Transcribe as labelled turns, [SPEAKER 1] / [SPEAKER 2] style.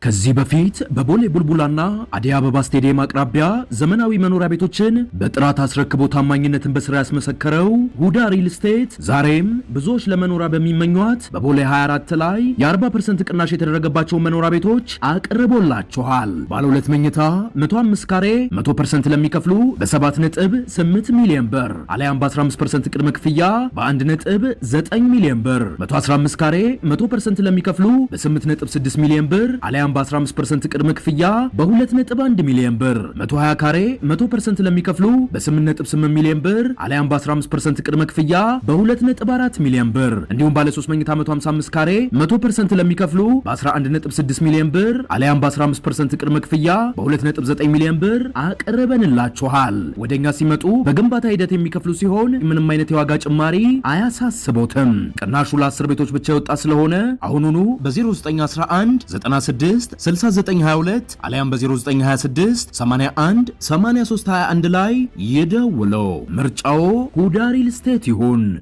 [SPEAKER 1] ከዚህ በፊት በቦሌ ቡልቡላና አዲስ አበባ ስቴዲየም አቅራቢያ ዘመናዊ መኖሪያ ቤቶችን በጥራት አስረክቦ ታማኝነትን በስራ ያስመሰከረው ሁዳ ሪል ስቴት ዛሬም ብዙዎች ለመኖሪያ በሚመኟት በቦሌ 24 ላይ የ40% ቅናሽ የተደረገባቸው መኖሪያ ቤቶች አቅርቦላችኋል። ባለ 2 መኝታ 105 ካሬ 100% ለሚከፍሉ በ7.8 ሚሊዮን ብር አሊያም በ15% ቅድመ ክፍያ በ1.9 ሚሊዮን ብር፣ 115 ካሬ 100% ለሚከፍሉ በ8.6 ሚሊዮን ብር አሊያም በ15% ቅድመ ክፍያ በ2.1 ሚሊዮን ብር፣ 120 ካሬ 100% ለሚከፍሉ በ8.8 ሚሊዮን ብር አሊያም በ15% ቅድመ ክፍያ በ2.4 ሚሊዮን ብር፣ እንዲሁም ባለ 3 መኝታ 155 ካሬ 100% ለሚከፍሉ በ11.6 ሚሊዮን ብር አሊያም በ15% ቅድመ ክፍያ በ2.9 ሚሊዮን ብር አቅርበንላችኋል። ወደኛ ሲመጡ በግንባታ ሂደት የሚከፍሉ ሲሆን ምንም አይነት የዋጋ ጭማሪ አያሳስቦትም። ቅናሹ ለ10 ቤቶች ብቻ የወጣ ስለሆነ አሁኑኑ በ0911 96 6922 አሊያም በ0926 81 8321 ላይ ይደውሉ። ምርጫው ሁዳ ሪል ስቴት ይሁን።